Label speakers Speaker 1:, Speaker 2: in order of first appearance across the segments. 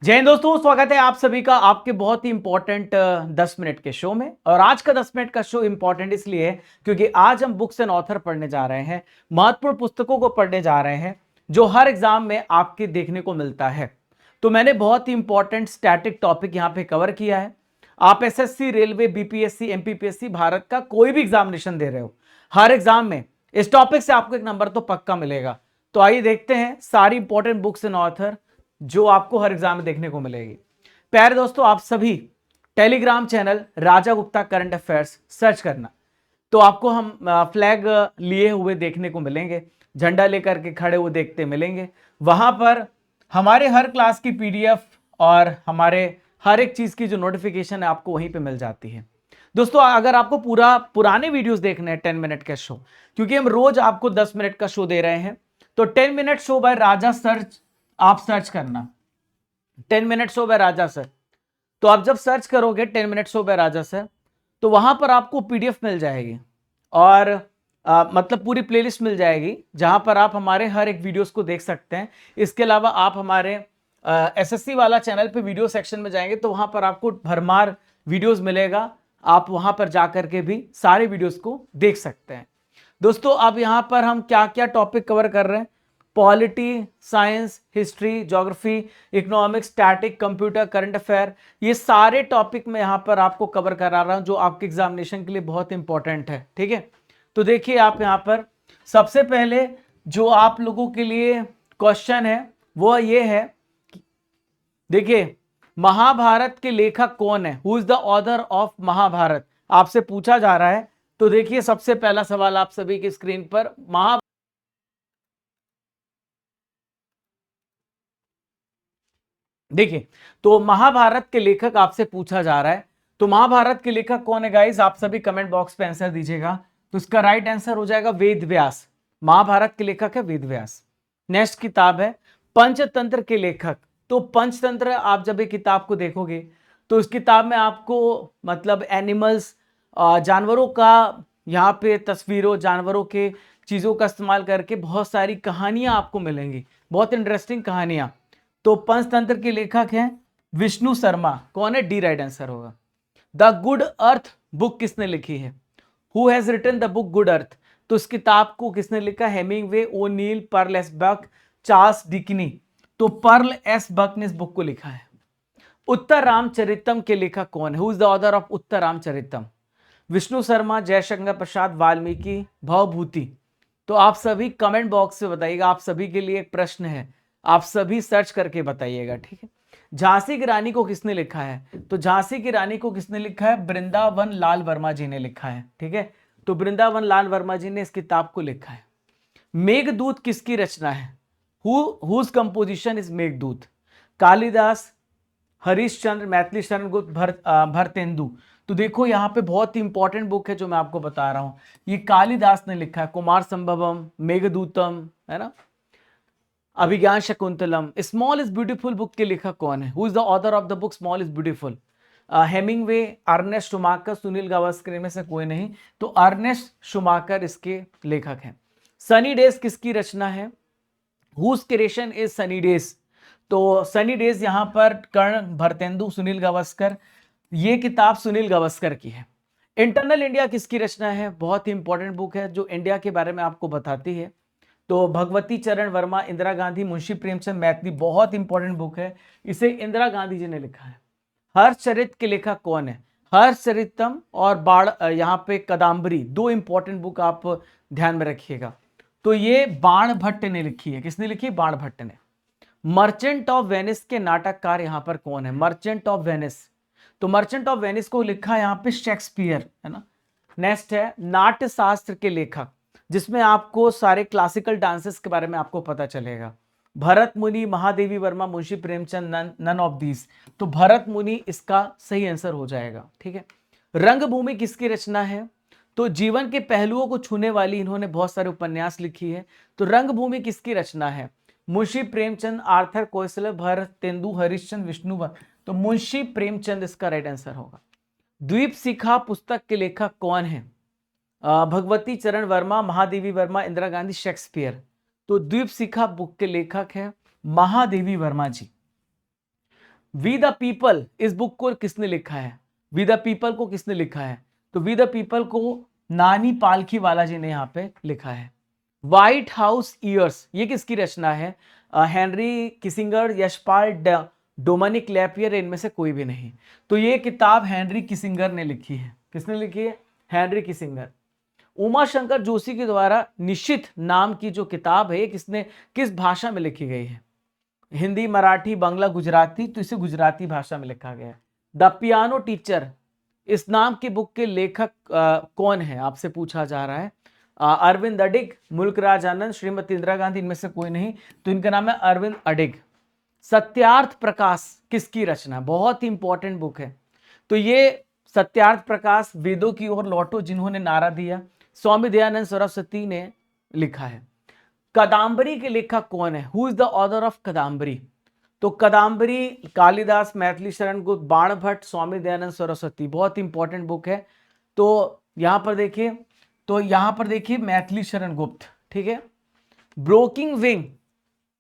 Speaker 1: जय हिंद दोस्तों, स्वागत है आप सभी का आपके बहुत ही इंपॉर्टेंट 10 मिनट के शो में। और आज का 10 मिनट का शो इंपॉर्टेंट इसलिए है क्योंकि आज हम बुक्स एंड ऑथर पढ़ने जा रहे हैं, महत्वपूर्ण पुस्तकों को पढ़ने जा रहे हैं जो हर एग्जाम में आपके देखने को मिलता है। तो मैंने बहुत ही इंपॉर्टेंट स्टैटिक टॉपिक यहाँ पे कवर किया है। आप SSC, railway, BPSC, MPPSC, Bharat का कोई भी एग्जामिनेशन दे रहे हो, हर एग्जाम में इस टॉपिक से आपको एक नंबर तो पक्का मिलेगा। तो आइए देखते हैं सारी इंपॉर्टेंट बुक्स एंड ऑथर जो आपको हर एग्जाम में देखने को मिलेगी। प्यारे दोस्तों, आप सभी टेलीग्राम चैनल राजा गुप्ता करंट अफेयर्स सर्च करना, तो आपको हम फ्लैग लिए हुए देखने को मिलेंगे, झंडा लेकर के खड़े हुए देखते मिलेंगे। वहां पर हमारे हर क्लास की पीडीएफ और हमारे हर एक चीज की जो नोटिफिकेशन है आपको वहीं पे मिल जाती है। दोस्तों, अगर आपको पूरा पुराने वीडियोस देखने हैं 10 मिनट का शो, क्योंकि हम रोज आपको 10 मिनट का शो दे रहे हैं, तो 10 minute show by Raja search आप सर्च करना, 10 minute show by Raja sir. तो आप जब सर्च करोगे 10 minute show by Raja sir, तो वहां पर आपको पीडीएफ मिल जाएगी और मतलब पूरी प्लेलिस्ट मिल जाएगी जहां पर आप हमारे हर एक वीडियोस को देख सकते हैं। इसके अलावा आप हमारे एसएससी वाला चैनल पे वीडियो सेक्शन में जाएंगे तो वहां पर आपको भरमार वीडियोस मिलेगा, आप वहां पर जाकर के भी सारे वीडियोस को देख सकते हैं। दोस्तों, अब यहां पर हम क्या क्या टॉपिक कवर कर रहे हैं, polity, science, history, geography, economics, static, computer, current affair, ये सारे टॉपिक में यहां पर आपको कवर करा रहा हूं जो आपके एग्जामिनेशन के लिए बहुत इंपॉर्टेंट है। ठीक है, तो देखिए आप यहां पर सबसे पहले जो आप लोगों के लिए क्वेश्चन है वो ये है, देखिए महाभारत के लेखक कौन है, who is the author of Mahabharata, आपसे पूछा जा रहा है। तो देखिए सबसे पहला सवाल आप सभी की स्क्रीन पर, देखिए तो महाभारत के लेखक आपसे पूछा जा रहा है, तो महाभारत के लेखक कौन है गाइस, आप सभी कमेंट बॉक्स पे आंसर दीजिएगा। तो इसका राइट आंसर हो जाएगा वेद व्यास। महाभारत के लेखक है वेद व्यास। नेक्स्ट किताब है पंचतंत्र के लेखक। तो पंचतंत्र आप जब एक किताब को देखोगे तो इस किताब में आपको मतलब एनिमल्स, जानवरों का यहाँ पे तस्वीरों, जानवरों के चीजों का इस्तेमाल करके बहुत सारी कहानियां आपको मिलेंगी, बहुत इंटरेस्टिंग कहानियां। तो पंचतंत्र के लेखक हैं विष्णु शर्मा। कौन है, डी राइट आंसर होगा। द गुड अर्थ बुक किसने लिखी है, who has written the book good earth, तो इस किताब को किसने लिखा, Hemingway, O'Neill, Pearl S Buck, Charles Dickens. तो पर्ल एस बक ने इस बुक को लिखा है। उत्तर रामचरितम के लेखक कौन है, who is the author of Uttara Ramacharitam, Vishnu Sharma, Jaishankar Prasad, Valmiki, Bhavabhuti. तो आप सभी कमेंट बॉक्स में बताइएगा, आप सभी के लिए एक प्रश्न है, आप सभी सर्च करके बताइएगा। ठीक है, झांसी की रानी को किसने लिखा है, तो झांसी की रानी को किसने लिखा है, वृंदावन लाल वर्मा जी ने लिखा है। ठीक है, तो वृंदावन लाल वर्मा जी ने इस किताब को लिखा है। मेघदूत किसकी रचना है, whose composition is Meghdoot, Kalidas, Harishchandra, Maithili Sharan Gupt, Bharatendu. तो देखो यहाँ पे बहुत ही इंपॉर्टेंट बुक है जो मैं आपको बता रहा हूं, ये कालिदास ने लिखा है। कुमार संभवम, मेघदूतम, है ना, Abhijnana Shakuntalam. Small is beautiful book के लेखक कौन है, who is the author of the book small is beautiful, Hemingway, Ernest Schumacher, Sunil Gavaskar में से कोई नहीं, तो अर्नेस्ट शुमाकर इसके लेखक हैं। सनी डेज किसकी रचना है, whose creation is Sunny Days, तो सनी डेज यहां पर कर्ण, भरतेंदु, सुनील गावस्कर, ये किताब सुनील गावस्कर की है। इंटरनल इंडिया किसकी रचना है, बहुत ही इंपॉर्टेंट बुक है जो इंडिया के बारे में आपको बताती है। तो भगवती चरण वर्मा, इंदिरा गांधी, मुंशी प्रेमचंद, मैथिली, बहुत इंपॉर्टेंट बुक है, इसे इंदिरा गांधी जी ने लिखा है। हर्षचरित के लेखक कौन है, हर्षचरितम और बाण, यहाँ पे कदम्बरी, दो इंपॉर्टेंट बुक आप ध्यान में रखिएगा। तो ये बाण भट्ट ने लिखी है, किसने लिखी, बाण भट्ट ने। मर्चेंट ऑफ वेनिस के नाटककार यहां पर कौन है, मर्चेंट ऑफ वेनिस, तो मर्चेंट ऑफ वेनिस को लिखा यहां पे शेक्सपियर, है ना। नेक्स्ट है नाट्य शास्त्र के लेखक, जिसमें आपको सारे क्लासिकल डांसेस के बारे में आपको पता चलेगा, Bharat Muni, Mahadevi Varma, Munshi Premchand, none of these. तो भरत मुनि इसका सही आंसर हो जाएगा। ठीक है, रंगभूमि किसकी रचना है, तो जीवन के पहलुओं को छूने वाली इन्होंने बहुत सारे उपन्यास लिखी है। तो रंगभूमि किसकी रचना है, मुंशी प्रेमचंद, आर्थर कोइसले, भरतेंदु, हरिश्चंद्र, विष्णु। तो मुंशी प्रेमचंद इसका राइट आंसर होगा। द्वीप शिखा पुस्तक के लेखक कौन है, भगवती चरण वर्मा, महादेवी वर्मा, इंदिरा गांधी, शेक्सपियर। तो द्वीप शिखा बुक के लेखक है महादेवी वर्मा जी। वी द पीपल इस बुक को किसने लिखा है? वी द पीपल को किसने लिखा है? तो वी द पीपल को नानी पालकी वाला जी ने यहाँ पे लिखा है। व्हाइट हाउस ईयर्स ये किसकी रचना है? Henry Kissinger, Yashpal Dominique Lapierre, इनमें से कोई भी नहीं। तो ये किताब हेनरी किसिंगर ने लिखी है। किसने लिखी है? Henry Kissinger. उमा शंकर जोशी के द्वारा निश्चित नाम की जो किताब है किसने किस भाषा में लिखी गई है? हिंदी, मराठी, बांग्ला, गुजराती। तो इसे गुजराती भाषा में लिखा गया है। द पियानो टीचर इस नाम की बुक के लेखक कौन है? आपसे पूछा जा रहा है। अरविंद अडिग, मुल्क राज आनंद, श्रीमती इंदिरा गांधी, इनमें से कोई नहीं। तो इनका नाम है अरविंद अडिग। सत्यार्थ प्रकाश किसकी रचना? बहुत ही इंपॉर्टेंट बुक है। तो ये सत्यार्थ प्रकाश वेदों की ओर लौटो जिन्होंने नारा दिया, स्वामी दयानंद सरस्वती ने लिखा है। कादम्बरी के लेखक कौन है? Who is the author of Kadambari? तो कादम्बरी कालिदास, मैथिली शरण गुप्त, बाण भट्ट, स्वामी दयानंद सरस्वती। बहुत इंपॉर्टेंट बुक है। तो यहां पर देखिए मैथिली शरण गुप्त, ठीक है। ब्रोकिंग विंग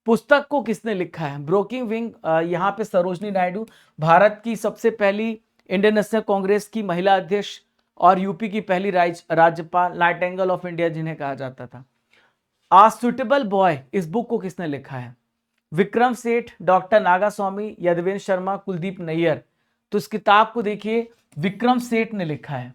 Speaker 1: पुस्तक को किसने लिखा है? ब्रोकिंग विंग यहाँ पे सरोजनी नायडू, भारत की सबसे पहली इंडियन नेशनल कांग्रेस की महिला अध्यक्ष और यूपी की पहली राज्यपाल, नाइटिंगेल ऑफ इंडिया जिन्हें कहा जाता था। आ सुटेबल बॉय इस बुक को किसने लिखा है? विक्रम सेठ, डॉक्टर नागास्वामी, यदवेंद्र शर्मा, कुलदीप नैयर। तो इस किताब को देखिए विक्रम सेठ ने लिखा है।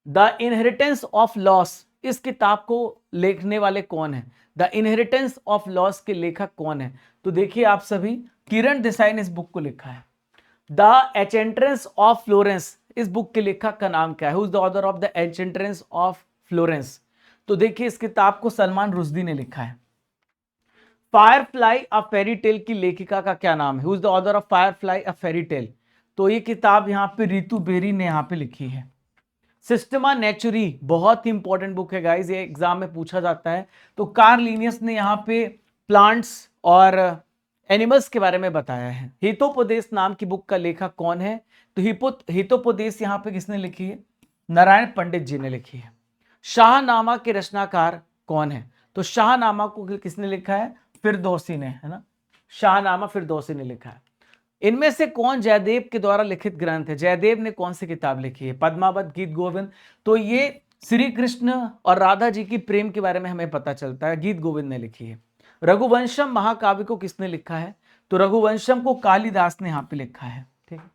Speaker 1: द इनहेरिटेंस ऑफ लॉस इस किताब को लिखने वाले कौन है? द इनहेरिटेंस ऑफ लॉस के लेखक कौन है? तो देखिए आप सभी, किरण देसाई ने इस बुक को लिखा है। द एंचेंट्रेंस ऑफ फ्लोरेंस इस बुक के लेखक का नाम क्या है? Who is the author of the enchantress of Florence? तो देखिए इस किताब को सलमान रुश्दी ने लिखा है। फायरफ्लाई अ फेरी टेल की लेखिका का क्या नाम है? Who is the author of Firefly a fairy tale? तो ये किताब यहाँ पे रितु बेरी ने यहाँ पे लिखी है। सिस्टमा नेचुरी बहुत ही इंपॉर्टेंट बुक है गाइस, ये एग्जाम में पूछा जाता है। तो कार्ल लिनियस ने यहाँ पे प्लांट्स और एनिमल्स के बारे में बताया है। हितोपदेश नाम की बुक का लेखक कौन है? तो हितोपदेश यहाँ पे किसने लिखी है? नारायण पंडित जी ने लिखी है। शाहनामा के रचनाकार कौन है? तो शाहनामा को किसने लिखा है? फिरदौसी ने, है ना। शाहनामा फिरदौसी ने लिखा है। इनमें से कौन जयदेव के द्वारा लिखित ग्रंथ है? जयदेव ने कौन सी किताब लिखी है? पद्मावत, गीत गोविंद। तो ये श्री कृष्ण और राधा जी की प्रेम के बारे में हमें पता चलता है, गीत गोविंद ने लिखी है। रघुवंशम महाकाव्य को किसने लिखा है? तो रघुवंशम को कालिदास ने यहाँ पे लिखा है, ठीक है।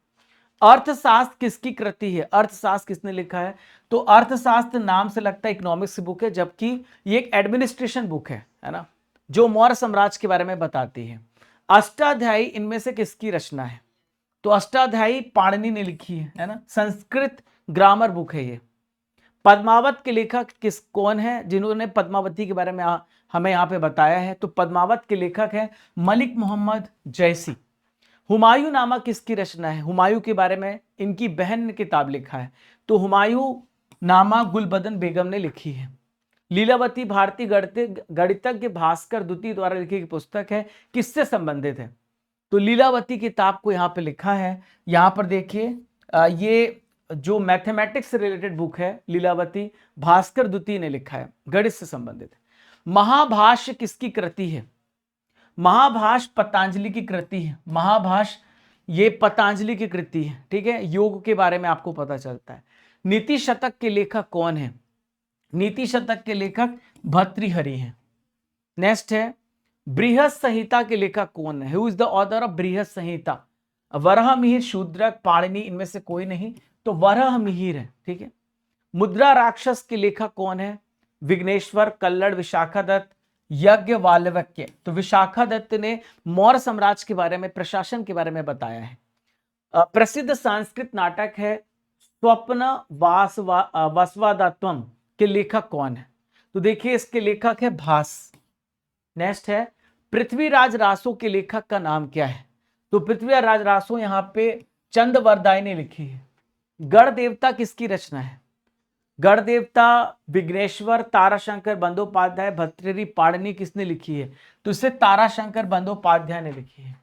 Speaker 1: अर्थशास्त्र किसकी कृति है? अर्थशास्त्र किसने लिखा है? तो अर्थशास्त्र नाम से लगता है इकोनॉमिक्स की बुक है, जबकि ये एक एडमिनिस्ट्रेशन बुक है ना, जो मौर्य साम्राज्य के बारे में बताती है। अष्टाध्यायी इनमें से किसकी रचना है? तो अष्टाध्यायी पाणिनि ने लिखी है ना। संस्कृत ग्रामर बुक है ये। पद्मावत के लेखक कौन है जिन्होंने पद्मावती के बारे में हमें यहाँ पे बताया है? तो पद्मावत के लेखक है मलिक मोहम्मद जैसी। हुमायूं नामा किसकी रचना है? हुमायूं के बारे में इनकी बहन ने किताब लिखा है। तो हुमायूं नामा गुलबदन बेगम ने लिखी है। लीलावती भारतीय गणितज्ञ भास्कर द्वितीय द्वारा लिखी गई पुस्तक है, किससे संबंधित है? तो लीलावती किताब को यहाँ पे लिखा है। यहाँ पर देखिए ये जो मैथमेटिक्स से रिलेटेड बुक है लीलावती, भास्कर द्वितीय ने लिखा है, गणित से संबंधित है। महाभाष्य किसकी कृति है? महाभाष्य पतंजलि की कृति है। महाभाष्य ये पतंजलि की कृति है, ठीक है। योग के बारे में आपको पता चलता है। नीति शतक के लेखक कौन है? नीति शतक के लेखक भर्तृहरि हैं। नेक्स्ट है बृहत संहिता के लेखक कौन है? Who is the author of बृहत संहिता? वराहमिहिर, शूद्रक, पाणिनि, इनमें से कोई नहीं। तो वराहमिहिर है, ठीक है। मुद्रा राक्षस के लेखक कौन है? विघ्नेश्वर, कल्लड़, विशाखादत्त, याज्ञवल्क्य। तो विशाखादत्त ने मौर्य साम्राज्य के बारे में, प्रशासन के बारे में बताया है। प्रसिद्ध संस्कृत नाटक है स्वप्न वसवादत्वम के लेखक कौन है? तो देखिए इसके लेखक है भास। नेक्स्ट है पृथ्वीराज रासो के लेखक का नाम क्या है? तो पृथ्वीराज रासो यहाँ पे चंद्रवरदाई ने लिखी है। गण देवता किसकी रचना है? गण देवता विघ्नेश्वर, ताराशंकर बंदोपाध्याय, भर्तृहरि, पाणिनि किसने लिखी है? तो इसे ताराशंकर बंदोपाध्याय ने लिखी है।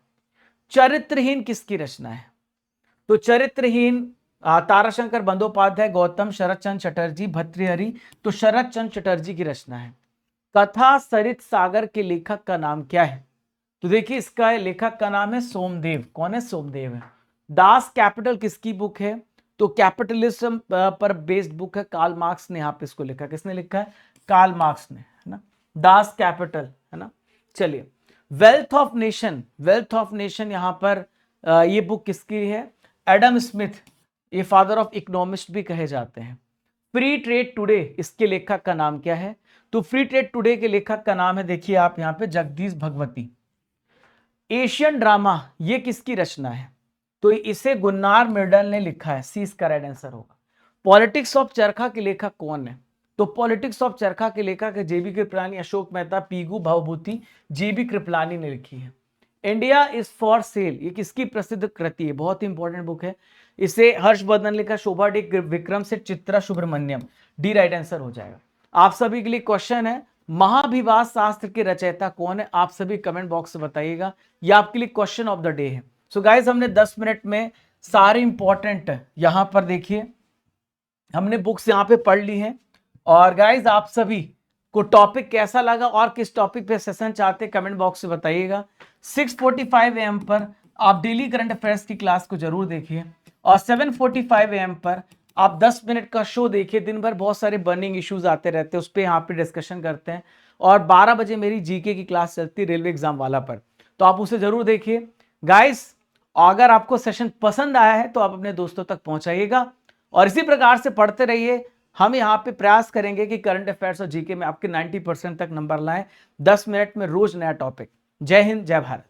Speaker 1: चरित्रहीन किसकी रचना है? तो चरित्रहीन ताराशंकर बंदोपाध्याय, गौतम शरद चंद्र चटर्जी, भर्तृहरि। तो शरद चंद्र चटर्जी की रचना है। कथा सरित सागर के लेखक का नाम क्या है? तो देखिए इसका लेखक का नाम है सोमदेव। कौन है? सोमदेव है। दास कैपिटल किसकी बुक है? तो कैपिटलिज्म पर बेस्ड बुक है, कार्ल मार्क्स ने यहाँ पे इसको लिखा। किसने लिखा है? कार्ल मार्क्स ने, है ना। दास कैपिटल, है ना। चलिए, wealth of nation, wealth of nation यहाँ पर ये बुक किसकी है? एडम स्मिथ, ये फादर ऑफ इकोनॉमिस्ट भी कहे जाते हैं। फ्री ट्रेड टुडे, इसके लेखक का नाम क्या है? तो फ्री ट्रेड टुडे के लेखक का नाम है, देखिए आप यहाँ पे, जगदीश भगवती। एशियन ड्रामा, ये किसकी रचना है? तो इसे गुन्नार मिर्डल ने लिखा है। सी इसका राइट आंसर होगा। पॉलिटिक्स ऑफ चरखा के लेखक कौन है? तो पॉलिटिक्स ऑफ चरखा के लेखक है जेबी कृपलानी, अशोक मेहता, पीगू भवभूति, जेबी कृपलानी ने लिखी है। इंडिया इज फॉर सेल, ये किसकी प्रसिद्ध कृति है? बहुत ही इंपॉर्टेंट बुक है। इसे हर्षवर्धन लिखा, शोभा De Vikram Seth Chitra Subramaniam. D right answer हो जाएगा। आप सभी के लिए क्वेश्चन है, महाभिवाद शास्त्र के रचयिता कौन है? आप सभी कमेंट बॉक्स से बताइएगा। ये आपके लिए क्वेश्चन ऑफ द डे है। सो गाइज, हमने 10 मिनट में सारे इंपॉर्टेंट यहां पर देखिए हमने बुक्स यहां पे पढ़ ली हैं। और गाइज, आप सभी को टॉपिक कैसा लगा और किस टॉपिक पे सेशन चाहते हैं कमेंट बॉक्स से बताइएगा। 6:45 AM पर आप डेली करंट अफेयर्स की क्लास को जरूर देखिए और 7:45 AM पर आप 10 मिनट का शो देखिए। दिन भर बहुत सारे बर्निंग इश्यूज आते रहते हैं, उस पर यहाँ पे डिस्कशन करते हैं। और 12 बजे मेरी जीके की क्लास चलती है रेलवे एग्जाम वाला पर, तो आप उसे जरूर देखिए। गाइस, अगर आपको सेशन पसंद आया है तो आप अपने दोस्तों तक पहुंचाइएगा और इसी प्रकार से पढ़ते रहिए। हम यहाँ पे प्रयास करेंगे कि करंट अफेयर्स और जीके में आपके 90% तक नंबर लाएं, 10 मिनट में रोज नया टॉपिक। जय हिंद, जय भारत।